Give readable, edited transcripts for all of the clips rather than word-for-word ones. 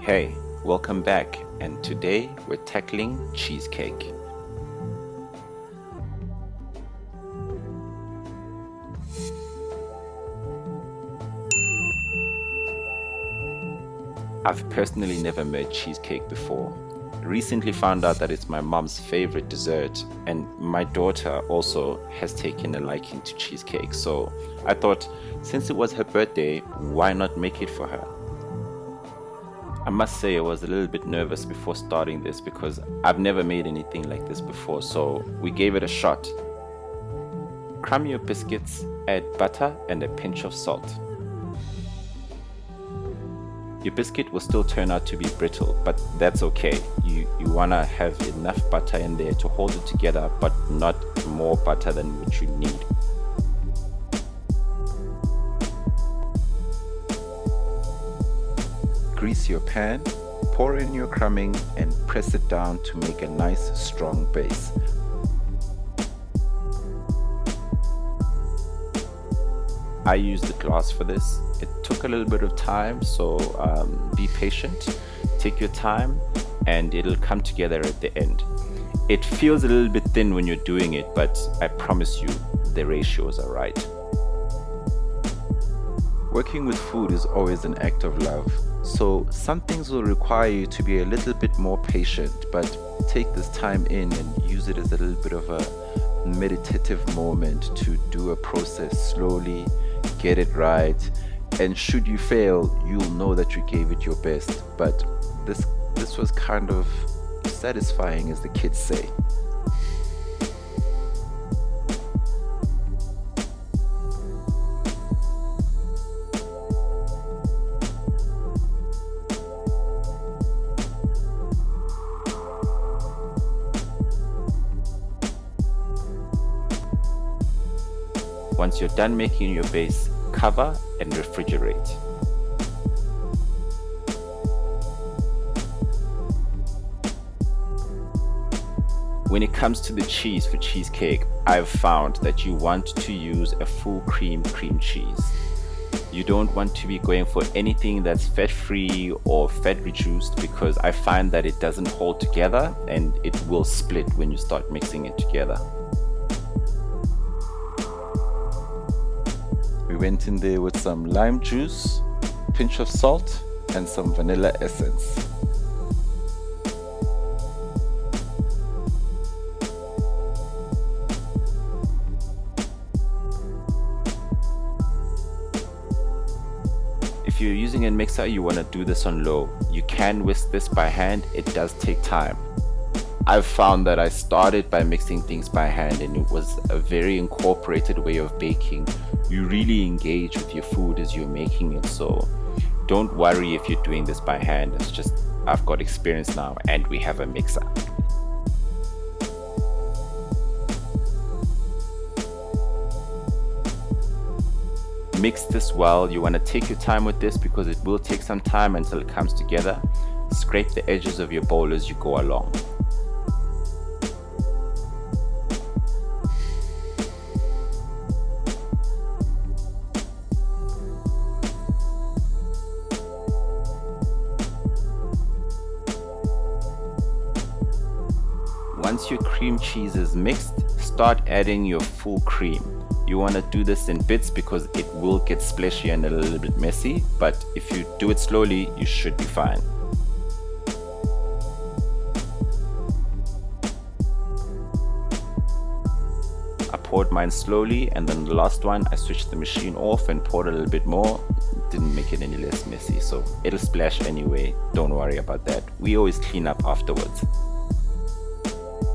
Hey, welcome back, and today we're tackling cheesecake. I've personally never made cheesecake before. Recently found out that it's my mom's favorite dessert, and my daughter also has taken a liking to cheesecake. So I thought, since it was her birthday, why not make it for her? I must say I was a little bit nervous before starting this because I've never made anything like this before, so we gave it a shot. Crumb your biscuits, add butter and a pinch of salt. Your biscuit will still turn out to be brittle, but that's okay. You want to have enough butter in there to hold it together, but not more butter than what you need. Grease your pan, pour in your crumbing and press it down to make a nice strong base. I used the glass for this. It took a little bit of time, so be patient, take your time, and it'll come together at the end. It feels a little bit thin when you're doing it, but I promise you the ratios are right. Working with food is always an act of love, so some things will require you to be a little bit more patient, but take this time in and use it as a little bit of a meditative moment to do a process slowly, get it right, and should you fail, you'll know that you gave it your best. But this was kind of satisfying, as the kids say. Once you're done making your base, cover and refrigerate. When it comes to the cheese for cheesecake, I've found that you want to use a full cream cheese. You don't want to be going for anything that's fat-free or fat-reduced, because I find that it doesn't hold together and it will split when you start mixing it together. We went in there with some lime juice, pinch of salt, and some vanilla essence. If you're using a mixer, you want to do this on low. You can whisk this by hand, it does take time. I've found that I started by mixing things by hand and it was a very incorporated way of baking. You really engage with your food as you're making it, so don't worry if you're doing this by hand. It's just I've got experience now and we have a mixer. Mix this well. You want to take your time with this because it will take some time until it comes together. Scrape the edges of your bowl as you go along. Once your cream cheese is mixed, start adding your full cream. You want to do this in bits because it will get splashy and a little bit messy, but if you do it slowly, you should be fine. I poured mine slowly, and then the last one I switched the machine off and poured a little bit more. It didn't make it any less messy, so it'll splash anyway, don't worry about that. We always clean up afterwards.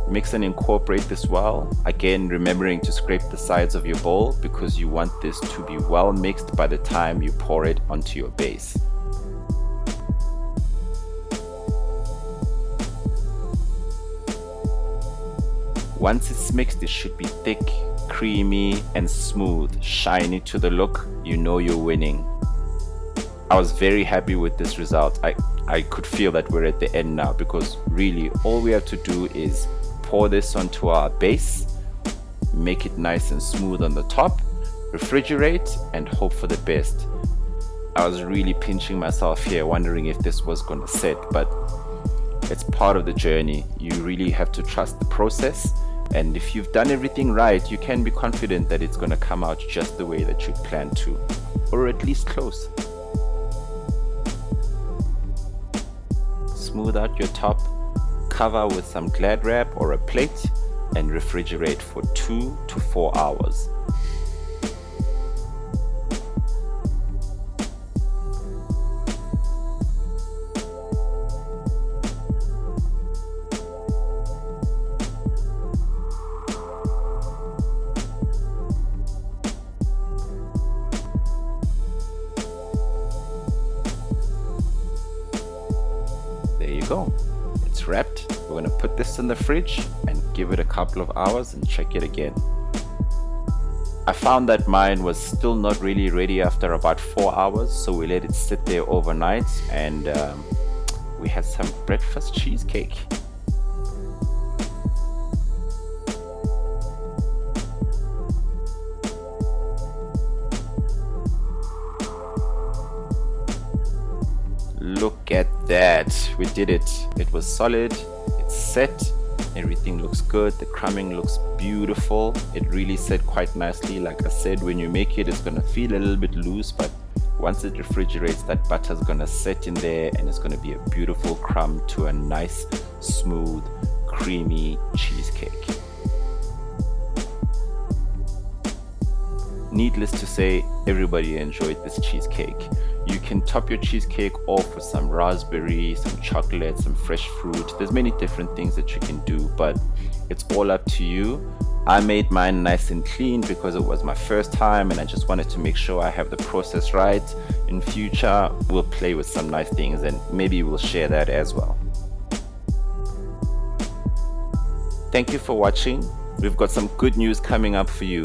Mix and incorporate this well, again remembering to scrape the sides of your bowl because you want this to be well mixed by the time you pour it onto your base. Once it's mixed, it should be thick, creamy and smooth, shiny to the look. You know you're winning. I was very happy with this result. I could feel that we're at the end now because really all we have to do is pour this onto our base, make it nice and smooth on the top, refrigerate and hope for the best. I was really pinching myself here, wondering if this was going to set, but it's part of the journey. You really have to trust the process, and if you've done everything right, you can be confident that it's going to come out just the way that you planned to, or at least close. Smooth out your top, cover with some Glad wrap or a plate, and refrigerate for 2 to 4 hours. There you go. It's wrapped. We're going to put this in the fridge and give it a couple of hours and check it again. I found that mine was still not really ready after about 4 hours, so we let it sit there overnight, and we had some breakfast cheesecake. Look at that, we did it. It was solid, it's set, everything looks good, the crumbing looks beautiful. It really set quite nicely. Like I said, when you make it, it's gonna feel a little bit loose, but once it refrigerates, that butter's gonna set in there and it's gonna be a beautiful crumb to a nice, smooth, creamy cheesecake. Needless to say, everybody enjoyed this cheesecake. You can top your cheesecake off with some raspberry, some chocolate, some fresh fruit. There's many different things that you can do, but it's all up to you. I made mine nice and clean because it was my first time and I just wanted to make sure I have the process right. In future, we'll play with some nice things and maybe we'll share that as well. Thank you for watching. We've got some good news coming up for you.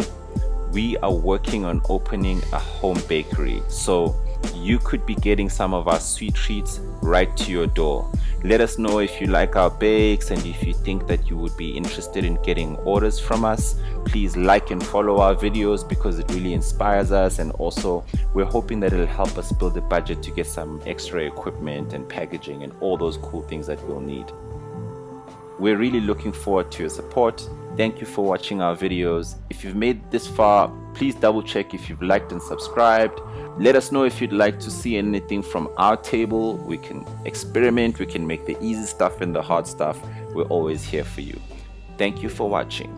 We are working on opening a home bakery, so you could be getting some of our sweet treats right to your door. Let us know if you like our bakes, and if you think that you would be interested in getting orders from us. Please like and follow our videos because it really inspires us, and also we're hoping that it'll help us build a budget to get some extra equipment and packaging and all those cool things that we'll need. We're really looking forward to your support. Thank you for watching our videos. If you've made it this far, please double check if you've liked and subscribed. Let us know if you'd like to see anything from our table. We can experiment, we can make the easy stuff and the hard stuff. We're always here for you. Thank you for watching.